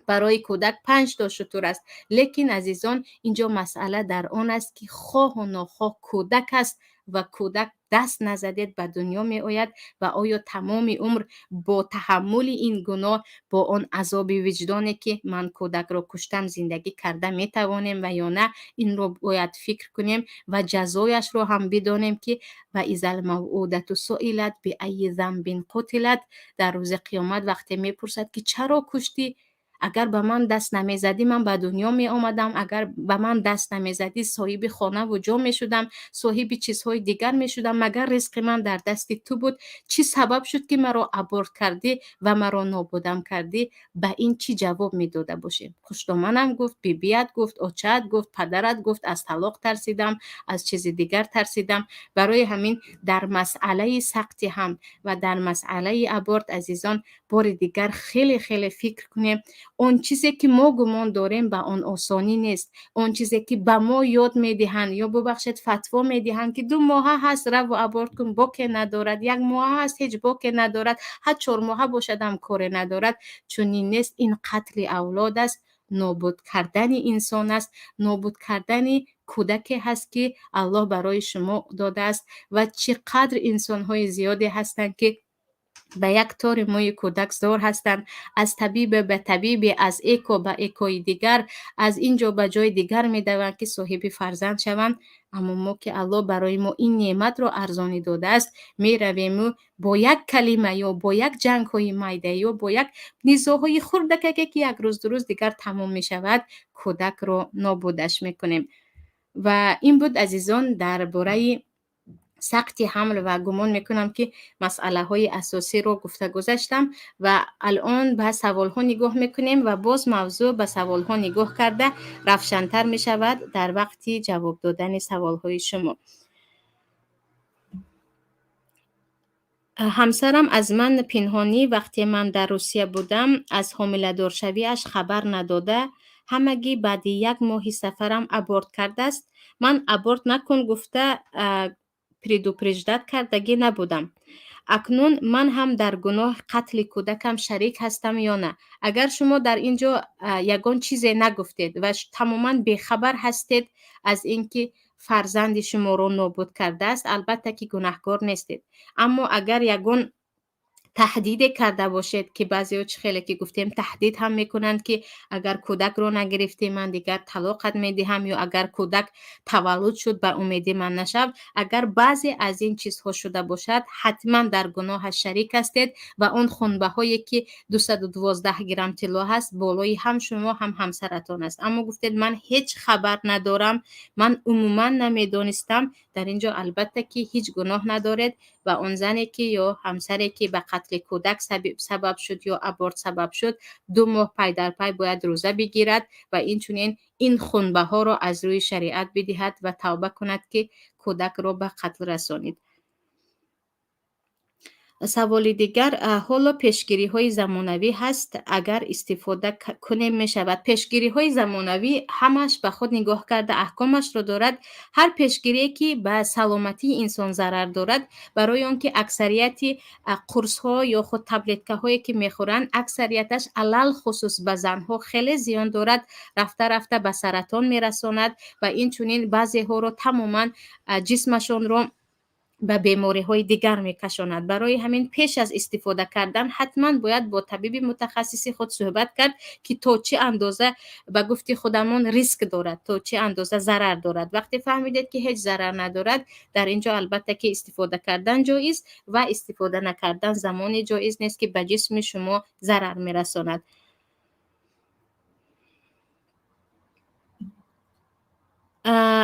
برای کودک 5 تا شتر است. لیکن عزیزان اینجا مسئله در آن است که خواه و ناخواه کودک است و کودک دست نزدید به دنیا می آید و آیا تمام عمر با تحمل این گناه، با آن عذاب وجدانی که من کودک را کشتم زندگی کرده می توانیم و یا نه؟ این رو باید فکر کنیم و جزایش رو هم بدانیم که و اذا الموعودة سئلت بأی ذنب قتلت، در روز قیامت وقتی میپرسد که چرا کشتی، اگر به من دست نمیزدی من به دنیا می آمدم، اگر به من دست نمیزدی صاحب خانه و جا می شدم، صاحب چیزهای دیگر می شدم، مگر رزق من در دست تو بود؟ چی سبب شد که مرا ابورت کردی و مرا نابودم کردی؟ به این چی جواب می داده باشیم؟ خوشدامنم گفت، بیبیت گفت، آچه‌ات گفت، پدرت گفت، از طلاق ترسیدم، از چیز دیگر ترسیدم. برای همین در مسئله سقط هم و در مسئله ابورت عزیزان بار دیگر خیلی خیلی فکر کنیم. اون چیزی که ما گمان داریم به آن آسانی نیست. اون چیزی که به ما یاد میدهند یا ببخشید فتوا میدهند که 2 ماه هست رو و ابورت کن، باک ندارد، 1 ماه هست هیچ باک ندارد، حتی 4 ماه باشد هم کار ندارد، چون این نیست. این قتل اولاد است، نابود کردن انسان است، نابود کردن کودک هست که الله برای شما داده است. و چقدر انسان های زیادی هستند که به یک طور موی کودک زار هستند، از طبیب به طبیب، از اکو به اکوی دیگر، از اینجا به جای دیگر می دوند که صاحب فرزند شوند. اما ما که الله برای ما این نعمت را ارزانی داده است، می رویم و با یک کلمه یا با یک جنگ های میده یا با یک نیزاهای خردک که یک روز 2 روز دیگر تمام می شود، کودک را نابودش می کنیم. و این بود عزیزان درباره سقط حمل و گمان میکنم که مسئله های اساسی رو گفته گذاشتم و الان به سوال ها نگاه میکنیم و باز موضوع به سوال ها نگاه کرده روشن‌تر می شود در وقتی جواب دادن سوال های شما. همسرم از من پنهانی وقتی من در روسیه بودم از حامله دارشویش خبر نداده، همگی بعد 1 ماه سفرم ابورت کرده است. من ابورت نکن گفته پریدوپرژدت کردگی نبودم. اکنون من هم در گناه قتل کودکم شریک هستم یا نه؟ اگر شما در اینجا یگان چیزی نگفتید و تماما بیخبر هستید از اینکه فرزند شما رو نابود کرده است، البته که گناهکار نیستید. اما اگر یگان تهدید کرده باشد که بعضی خیلی که گفتیم تهدید هم میکنند که اگر کودک رو نگرفتی من دیگر طلاقت میدهم، یا اگر کودک تولد شد به امید من نشو. اگر بعضی از این چیزها شده باشد حتما در گناه شریک هستید و اون خونبه هایی که 212 گرم طلا هست بالای هم شما هم همسرتان است. اما گفتید من هیچ خبر ندارم، من عموما نمیدانستم. در اینجا البته که هیچ گناه ندارید و اون زنی که یا همسری که به قتل کودک سبب شد یا ابورت سبب شد 2 ماه پی در پی باید روزه بگیرد و این چونین این خونبه ها را از روی شریعت بدهد و توبه کند که کودک را به قتل رسانید. سوال دیگر، حالا پیشگیری های زمانوی هست اگر استفاده کنیم می شود؟ پیشگیری های زمانوی همش به خود نگاه کرده احکامش را دارد. هر پیشگیری که به سلامتی انسان ضرر دارد، برای آنکه اکثریت قرص ها یا خود تبلتکه هایی که میخورند اکثریتش علل خصوص به زنها خیلی زیان دارد، رفته رفته به سرطان میرساند و این چونین بعضی ها را تماما جسمشان را به بیماری های دیگر میکشاند. برای همین پیش از استفاده کردن حتما باید با طبیب متخصص خود صحبت کرد که تا چه اندازه به گفت خودمان ریسک دارد، تا چه اندازه ضرر دارد. وقتی فهمیدید که هیچ ضرر ندارد، در اینجا البته که استفاده کردن جایز و استفاده نکردن زمانی جایز نیست که به جسم شما ضرر میرساند.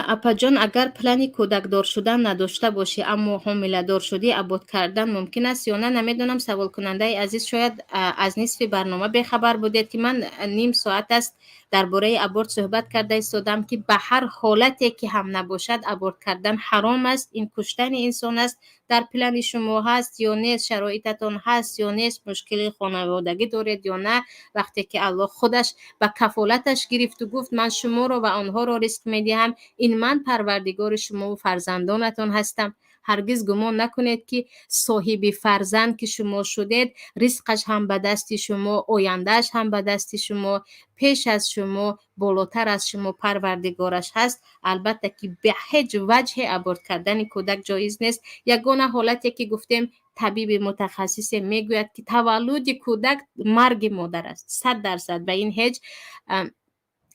اپا جان، اگر پلانی کودکدار شدن نداشته باشی اما حامله دار شدی، ابورت کردن ممکن است یا نه؟ نمیدونم. سوال کننده عزیز شاید از نصف برنامه بخبر بودید که من نیم ساعت است درباره ابورت صحبت کرده ایستادم که به هر حالتی که هم نباشد ابورت کردن حرام است. این کشتن انسان است. در پلان شما هست یا نیست، شرایطتان هست یا نیست، مشکل خانوادگی دارید یا نه، وقتی که الله خودش به کفالتش گرفت و گفت من شما رو و آنها رو رزق میدهم، این من پروردگار شما و فرزندانتان هستم. هرگز گمان نکنید که صاحب فرزند که شما شدید رزقش هم به دست شما، آیندهش هم به دست شما، پیش از شما، بالاتر از شما پروردگارش هست. البته که به هیچ وجه ابورت کردن کودک جایز نیست. یگانه حالتی که گفتیم طبیب متخصص میگوید که تولد کودک مرگ مادر است 100%، و این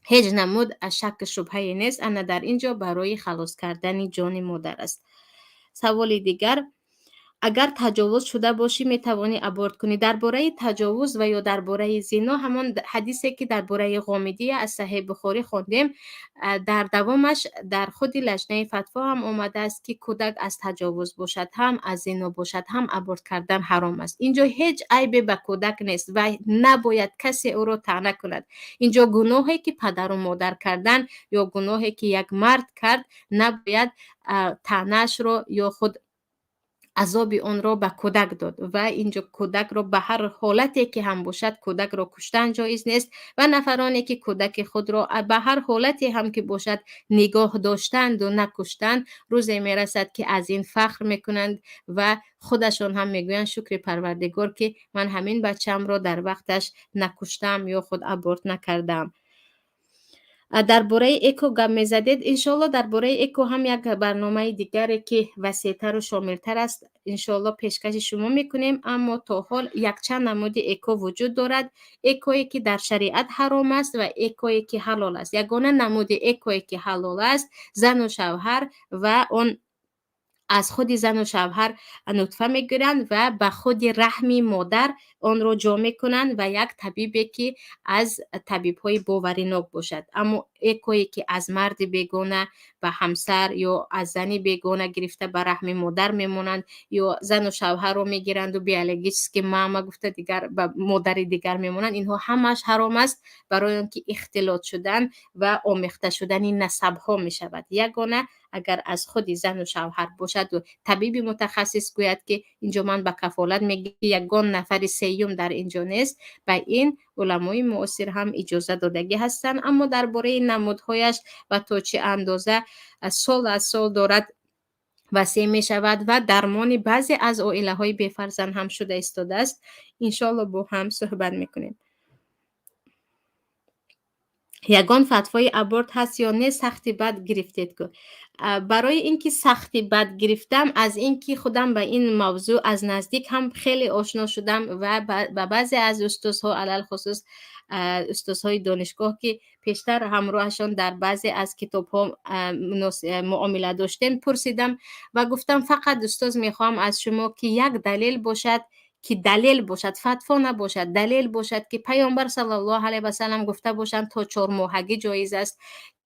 هیچ نمود شک شبهه نیست. انا در اینجا برای خلاص کردن جان مادر است. سوال دیگر، اگر تجاوز شده باشی می توانی ابورت کنی؟ درباره تجاوز و یا درباره زنا همان حدیثی که درباره غامدی از صحیح بخاری خواندیم، در دوامش در خود لجنه فتوا هم آمده است که کودک از تجاوز باشد هم از زنا باشد هم ابورت کردن حرام است. اینجا هیچ عیبی به کودک نیست و نباید کسی او را طعنه کند. اینجا گناهی که پدر و مادر کردن یا گناهی که یک مرد کرد نباید طعنه‌اش را یا خود عذاب آن را به کودک داد و اینجا کودک را به هر حالتی که هم باشد کودک را کشتن جایز نیست و نفرانی که کودک خود را به هر حالتی هم که باشد نگاه داشتند و نکشتند، روزی میرسد که از این فخر میکنند و خودشان هم میگویند شکر پروردگار که من همین بچم را در وقتش نکشتم یا خود ابورت نکردم. درباره اکو گپ میزدید، انشالله درباره اکو هم یک برنامه دیگری که وسیع‌تر و شاملتر است انشالله پیشکش شما میکنیم. اما تا حال یک چند نمود اکو وجود دارد. اکویی که در شریعت حرام است و اکویی که حلال است. یگانه نمود اکویی که حلال است زن و شوهر و اون از خود زن و شوهر نطفه میگیرند و به خود رحم مادر آن را جا میکنند و یک طبیبی که از طبیب های باوریناک باشد. اما اکویی که از مرد بیگانه و همسر یا از زنی بیگانه گرفته به رحم مادر میمونند یا زن و شوهر رو میگیرند و بیالگیش که ماما گفته دیگر به مادر دیگر میمونند، اینها همش حرام است برای اینکه اختلاط شدن و آمیخته شدن این نسب ها میشود. یگانه اگر از خود زن و شوهر باشد و طبیب متخصص گوید که اینجا من به کفالت میگی یگان نفر سیوم در اینجا نیست، به این علمای معاصر هم اجازه دادگی هستند. اما درباره نمودهایش و تا چه اندازه سال از سال دارد وسیع می شود و درمان بعضی از عائله های بیفرزند هم شده ایستاده است، انشالله با هم صحبت میکنیم. یگان فتوای ابورت هست یا نه سختی بد گرفتید که برای اینکه سختی بد گرفتم از اینکه خودم به این موضوع از نزدیک هم خیلی آشنا شدم و به بعضی از استادها علل خصوص استادهای دانشگاه که پیشتر همراهشان در بعضی از کتاب ها معامله داشتن پرسیدم و گفتم فقط استاد میخوام از شما که یک دلیل باشد، که دلیل باشد، فتوا نباشد، دلیل باشد که پیامبر صلی الله علیه و سلم گفته باشند تا 4 ماهگی جایز است،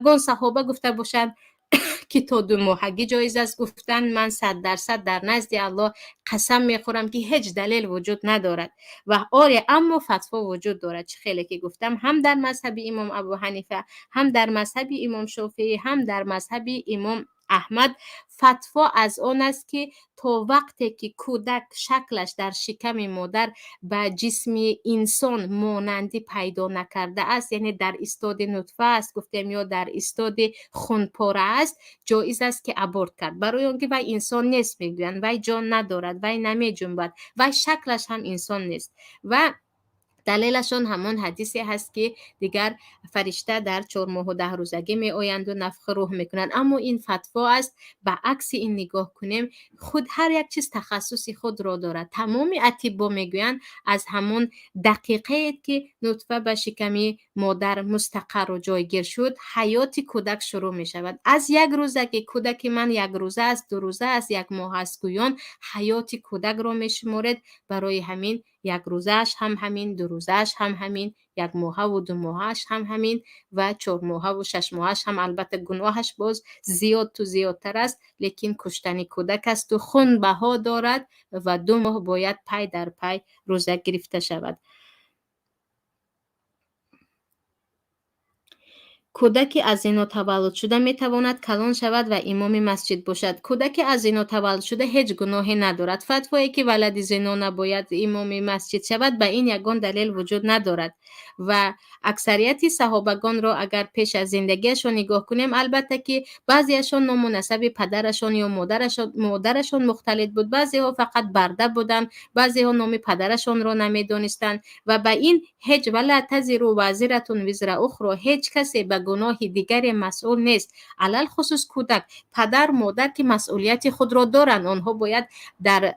گون صحابه گفته باشند که تا 2 ماهگی جایز است. گفتن من 100% در نزد الله قسم میخورم که هیچ دلیل وجود ندارد و آره اما فتوا وجود دارد. چه خیلی که گفتم هم در مذهب امام ابو حنیفه، هم در مذهب امام شافعی، هم در مذهب امام احمد فتوا از آن است که تا وقتی که کودک شکلش در شکم مادر به جسم انسان مانندی پیدا نکرده است، یعنی در استاد نطفه است گفتیم یا در استاد خونپاره است، جایز است که ابورت کرد. برای آنکه وی انسان نیست میگویند، وی جان ندارد، وی نمی جنبد، وی شکلش هم انسان نیست. و دلیلشون همان حدیثی هست که دیگر فرشته در 4 ماه و 10 روزگی می آیند و نفخ روح میکنند. اما این فتوا است به عکس این نگاه کنیم، خود هر یک چیز تخصصی خود را دارد. تمام اطباء میگویند از همون دقیقه که نطفه به شکم مادر مستقر و جایگیر شد حیات کودک شروع می شود. از یک روزه که کودک من 1 روزه است، 2 روزه است، 1 ماه است گویان حیات کودک را می شمارد. برای همین 1 روزهش هم همین، 2 روزهش هم همین، 1 ماه و 2 ماهش هم همین و 4 ماه و 6 ماهش هم. البته گناهش باز زیاد تو زیادتر است، لیکن کشتن کودک است و خون بها دارد و 2 ماه باید پی در پی روزه گرفته شود. کودکی از زنا تولد شده می تواند کلان شود و امام مسجد باشد. کودکی از زنا تولد شده هیچ گناهی ندارد. فتوایی که ولد زنا نباید امام مسجد شود به این یگان دلیل وجود ندارد و اکثریت صحابگان را اگر پیش از زندگیشان نگاه کنیم، البته که بعضیشان نام و نسب پدرشان یا مادرشان مختلط بود، بعضی ها فقط برده بودند، بعضی ها نام پدرشان را نمیدانستند و به این هیچ ولا تزر وازرة وزر اخرى، هیچ کسی به گناه دیگری مسئول نیست. علل خصوص کودک، پدر مادر که مسئولیت خود را دارند، آنها باید در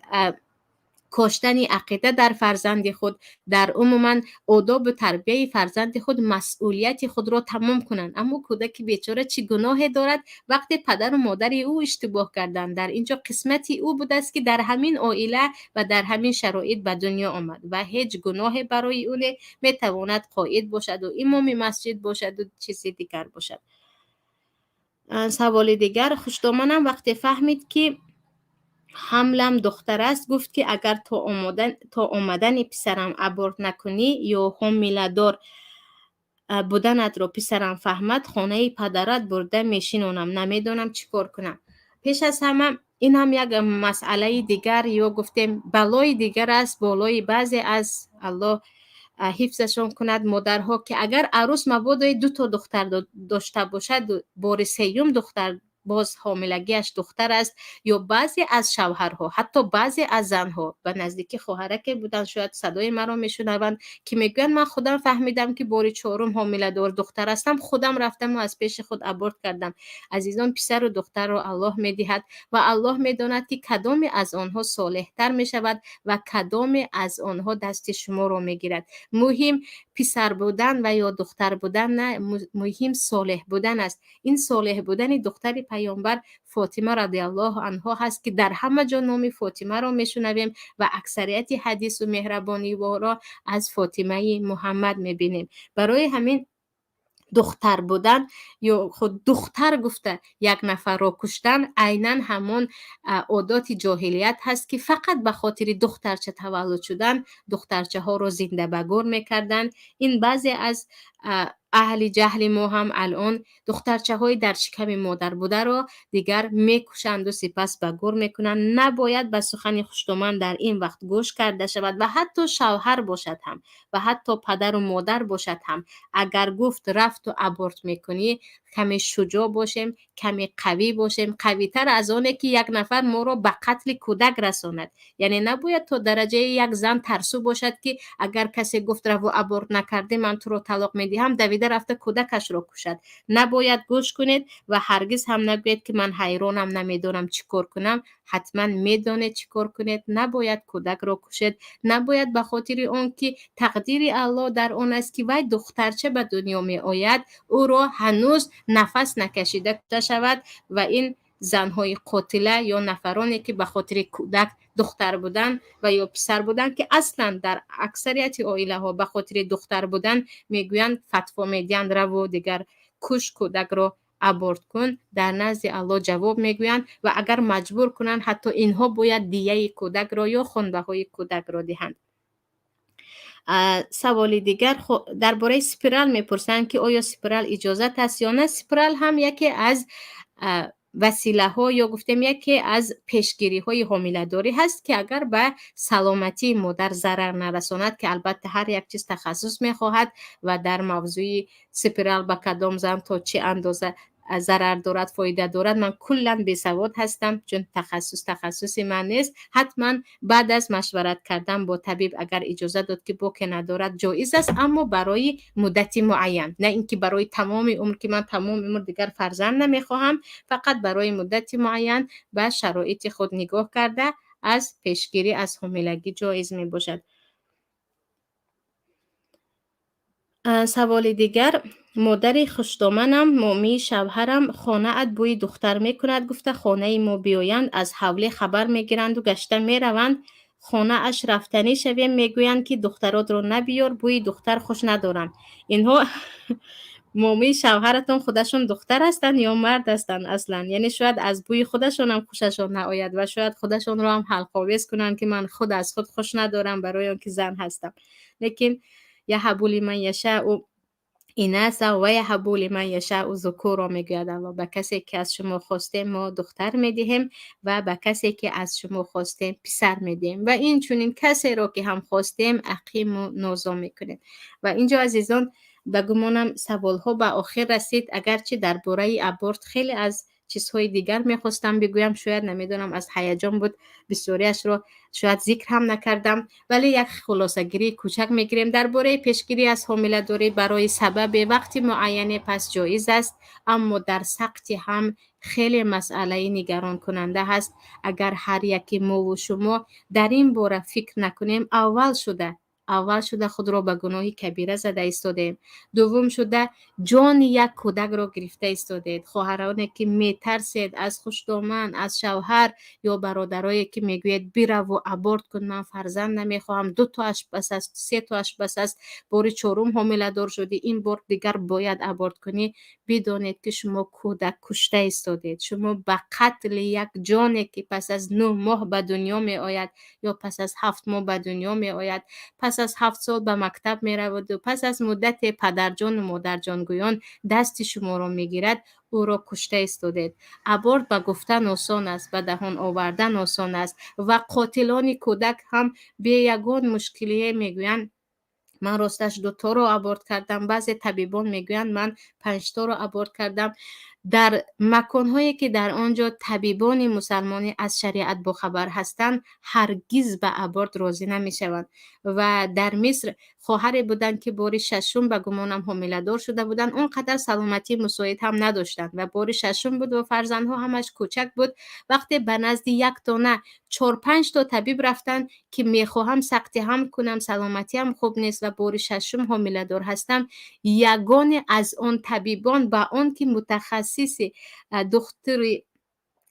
کاشتن عقیده در فرزند خود، در عموما آداب و تربیه فرزند خود مسئولیت خود را تمام کنند. اما کودک بیچاره چی گناهی دارد؟ وقتی پدر و مادر او اشتباه کردند، در اینجا قسمتی او بوده است که در همین عائله و در همین شرایط به دنیا آمد و هیچ گناهی برای او میتواند قائد باشد و امام مسجد باشد و چیزی دیگر باشد. سوال دیگر، خوشدامنم وقتی فهمید که حملم دختر است گفت که اگر تا آمدن پسرم ابورت نکنی یا حامله دار بودنت را پسرم فهمد، خانه پدرت برده میشینونم، نمیدونم چی کار کنم. پیش از همه این هم یک مسئله دیگر یا گفتیم بلای دیگر است بالای بعضی از الله حفظشون کند مادرها که اگر عروس مبادا 2 تا دختر داشته باشد، بار سیوم دختر باز حاملگیش دختر است، یا بعضی از شوهرها حتی بعضی از زنها به نزدیکی خواهرک بودن شاید صدای مرا میشنوند که میگن من خودم فهمیدم که بار 4 حامله دار دختر هستم، خودم رفتم و از پیش خود ابورت کردم. عزیزان، پسر و دختر را الله میدهد و الله میداند که کدام از آنها صالحتر میشود و کدام از آنها دست شما را میگیرد. مهم پسر بودن و یا دختر بودن نه، مهم صالح بودن است. این صالح بودن دختر پیامبر فاطمه رضی الله عنها هست که در همه جا نام فاطمه را میشنویم و اکثریت حدیث و مهربانی را از فاطمه محمد میبینیم. برای همین دختر بودن یا خود دختر گفته 1 نفر را کشتن عیناً همون عادات جاهلیت هست که فقط به خاطر دخترچه تولد شدن دخترچه ها رو زنده به گور میکردن. این بعضی از اهل جهل ما هم الان دخترچه های در شکم مادر بوده را دیگر میکشند و سپس به گور میکنند. نباید به سخن خوشتومن در این وقت گوش کرده شود و حتی شوهر باشد هم و حتی پدر و مادر باشد هم اگر گفت رفت و ابورت میکنی، کمی شجاع باشیم، کمی قوی باشیم، قوی تر از آنه که 1 نفر ما را به قتل کودک رساند. یعنی نباید تا درجه 1 زن ترسو باشد که اگر کسی گفت رو ابورت نکرده من تو رو طلاق میدم میدهم دویده رفته کودکش را کشد. نباید گوش کنید و هرگز هم نگویید که من حیرانم نمیدونم چیکار کنم. حتما میدانید چیکار کنید. نباید کودک را کشید. نباید به خاطر اون که تقدیر الله در آن است که وی دخترچه به دنیا می آید او را هنوز نفس نکشیده کشته شود و این زنهای قاتله یا نفرانی که به خاطر کودک دختر بودن و یا پسر بودن که اصلا در اکثریت عائله ها به خاطر دختر بودن میگویند فتوا میدن رو و دیگر کش کودک را ابورت کن، در نزد الله جواب میگویند و اگر مجبور کنند حتی اینها باید دیه کودک را یا خونبه های کودک را دهند. سوال دیگر درباره سپیرال میپرسند که آیا سپیرال اجازت است یا نه. سپیرال هم یکی از وسیله ها یا گفتیم یکی از پیشگیری های حامله داری هست که اگر به سلامتی مادر ضرر نرساند، که البته هر یک چیز تخصص میخواهد و در موضوع سپیرال به کدام زن تا چه اندازه ضرر دارد فایده دارد من کلا بی‌سواد هستم چون تخصصی من نیست. حتما بعد از مشورت کردن با طبیب اگر اجازه داد که بوک ندارد جایز است، اما برای مدتی معین، نه اینکه برای تمام عمر که من تمام عمر دیگر فرزند نمیخواهم، فقط برای مدتی معین به شرایط خود نگاه کرده از پیشگیری از حاملگی جایز می باشد. سوال دیگر، مادر خوشدامنم مامی شوهرم خانه ات بوی دختر میکند، گفته خانه ما بیایند از حوله خبر میگیرند و گشته میروند، خانه اش رفتنی شویم میگویند که دخترات رو نبیار بوی دختر خوش ندارم. اینها مامی شوهرتون خودشون دختر هستن یا مرد هستن اصلا؟ یعنی شاید از بوی خودشون هم خوششون نآید و شاید خودشون رو هم حلق‌آویز کنن که من خود از خود خوش ندارم برای آنکه زن هستم. لیکن یهب لمن یشاء اناثا و یهب لمن یشاء ذکورا میگوید الله. به کسی که از شما خواستیم ما دختر میدهیم و به کسی که از شما خواستیم پسر میدهیم و این چونین کسی را که هم خواستیم عقیم و نازا میکنیم. و اینجا عزیزان به گمانم سوال ها به آخر رسید، اگرچه درباره ابورت خیلی از چیزهای دیگر میخواستم بگویم، شاید نمیدونم از هیجان بود بسیاریش رو شاید ذکر هم نکردم، ولی یک خلاصه گیری کوچک میگیریم. درباره پیشگیری از حامله داری برای سبب وقت معینه پس جایز است، اما در سقط هم خیلی مسئله نگران کننده هست. اگر هر یکی ما و شما در این باره فکر نکنیم، اول شده خود را به گناه کبیره زده ایستادیم، دوم شده جان یک کودک را گرفته ایستادید. خواهرانی که میترسید از خوشدامن، از شوهر یا برادرایی که میگوید بیا و ابورت کن، من فرزند نمیخواهم، 2 تاش بس است، 3 تاش بس است، بار 4 حامله دار شدی، این بار دیگر باید ابورت کنی، بدانید که شما کودک کشته ایستادید. شما به قتل یک جانی که پس از 9 ماه به دنیا می آید یا پس از 7 ماه به دنیا می آید، پس از 7 سال به مکتب می رود و پس از مدت پدرجان و مادرجان گویان دست شما را می گیرد، او را کشته ایستادید. ابورت به گفتن آسان است، به دهان آوردن آسان است و قاتلان کودک هم به یگان مشکلی میگویند من راستش 2 تا رو ابورت کردم، بعضی طبیبان میگویند من 5 تا رو ابورت کردم. در مکانهایی که در آنجا طبیبان مسلمانی از شریعت باخبر هستند هرگز به ابورت راضی نمیشوند. و در مصر خواهری بودند که بار 6 به گمانم حامله دار شده بودند، اونقدر سلامتی مساعد هم نداشتند و بار 6 بود و فرزندها همش کوچک بود. وقتی به نزد 1 تا نه 4-5 تا طبیب رفتند که میخواهم سقطی هم کنم، سلامتی هم خوب نیست و بار 6 حامله دار هستم، یگان از آن طبیبان با آن که متخصص دکتر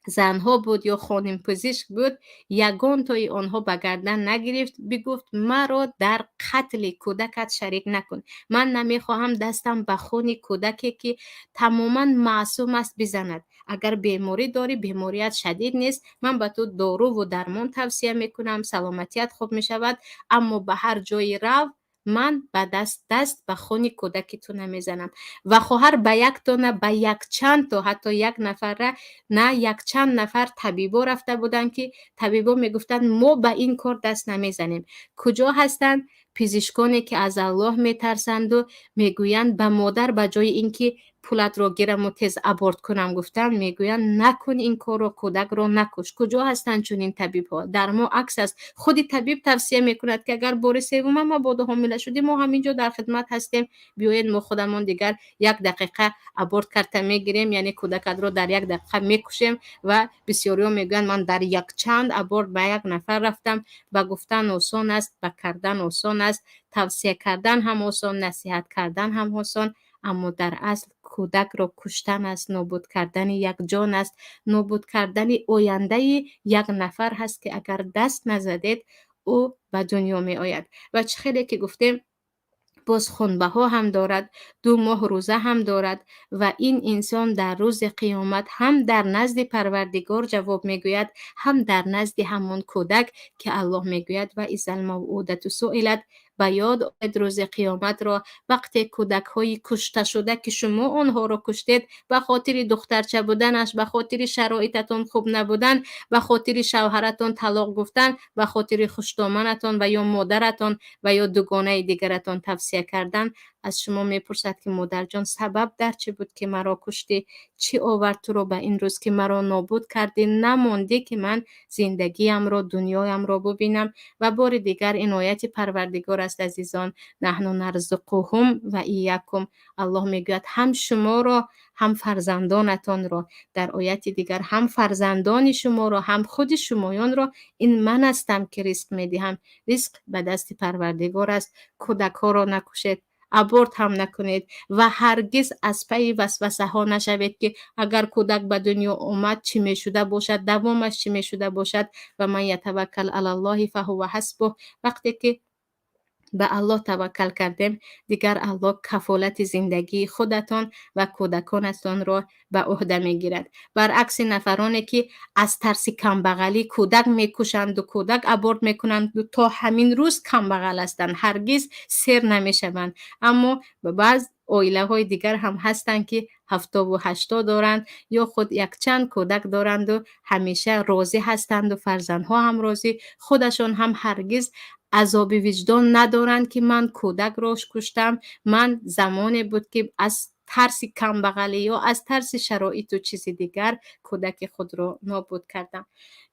زنها بود یا خانم پزشک بود، یگان تای آنها به گردن نگرفت، بگفت مرا در قتل کودکت شریک نکن، من نمیخواهم دستم به خون کودکی که تماما معصوم است بزند. اگر بیماری داری، بیماریت شدید نیست، من به تو دارو و درمان توصیه میکنم، سلامتیت خوب میشود، اما به هر جای رو من به دست به خون کودکی تو نمیزنم. و خواهر به 1 تا نه به 1 چند تا، حتی 1 نفر نه 1 چند نفر طبیبا رفته بودن که طبیبا میگفتن ما به این کار دست نمیزنیم. کجا هستند؟ پزشکانی که از الله میترسند و میگویند به مادر به جای اینکه پولت رو گیرم و تز ابورت کنم گفتن میگویند نکن این کار رو، کودک رو نکش. کجا هستند چون این طبیب ها؟ در ما عکس است. خود طبیب توصیه میکند که اگر بار سوم ما بادا حامله شدیم ما همینجا در خدمت هستیم، بیایید ما خودمون دیگر 1 دقیقه ابورت کرده میگیریم، یعنی کودک رو در 1 دقیقه میکشیم. و بسیاری ها میگن من در یک چند ابورت به 1 نفر رفتم. به گفتن آسان است، به کردن آسان است. توصیه کردن هم آسان، نصیحت کردن هم آسان، اما در اصل کودک را کشتن است، نابود کردن یک جان است، نابود کردن آینده 1 نفر هست که اگر دست نزدید او به دنیا می آید. و چه خیلی که گفتیم باز خنبه ها هم دارد، 2 ماه روزه هم دارد و این انسان در روز قیامت هم در نزد پروردگار جواب میگوید، هم در نزد همان کودک که الله میگوید و اذا الموءودة سئلت. به یاد آورد روز قیامت را، وقتی کودک های کشته شده که شما آنها را کشتید به خاطر دخترچه بودنش، به خاطر شرایطتون خوب نبودن، به خاطر شوهرتون طلاق گفتن، به خاطر خوشدامنتون و یا مادرتون و یا دوگانه دیگرتون توصیه کردن، از شما میپرسد که مادر جان سبب در چه بود که مرا کشتی؟ چی آورد تو رو به این روز که مرا نابود کردی؟ نمانده که من زندگیم را، دنیایم را ببینم. و بار دیگر این آیت پروردگار است عزیزان، نحن نرزقهم و ایاکم. الله میگوید هم شما را هم فرزندانتان را. در آیت دیگر هم فرزندان شما را هم خود شمایان را این من هستم که رزق میدهم. رزق به دست پروردگار است. کودک ها را نکشید، ابورت هم نکنید و هرگز از پی وسوسه ها نشوید که اگر کودک به دنیا اومد چی می شده باشد، دوامش چی می شده باشد. و من یتوکل علی الله فهو حسبه. وقتی که به الله توکل کردیم دیگر الله کفالت زندگی خودتان و کودکانتان را به عهده میگیرد. برعکس نفرانی که از ترس کمبغلی کودک میکشند و کودک ابورت میکنند و تا همین روز کمبغل هستند، هرگز سیر نمیشوند. اما بعض عائله های دیگر هم هستند که 70 و 80 دارند یا خود یک چند کودک دارند و همیشه راضی هستند و فرزندها هم راضی، خودشون هم هرگز عذاب وجدان ندارند که من کودک راش کشتم، من زمانی بود که از ترس کمبغلی یا از ترس شرایط و چیز دیگر کودک خود را نابود کردم.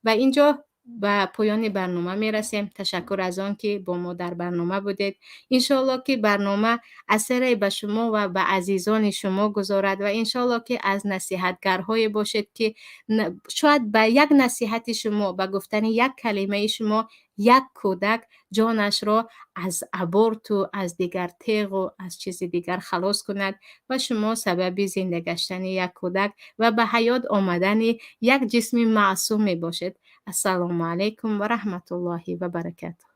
و اینجا به پایان برنامه می رسیم. تشکر از آن که با ما در برنامه بودید. انشالله که برنامه اثری به شما و به عزیزان شما گذارد و انشالله که از نصیحتگرهای باشید که شاید به یک نصیحت شما، به گفتن یک کلمه شما، یک کودک جانش را از ابورت و از دیگر تیغ و از چیز دیگر خلاص کند و شما سبب زنده گشتن یک کودک و به حیات آمدن یک جسم معصوم می باشد. السلام علیکم و رحمت الله و برکاته.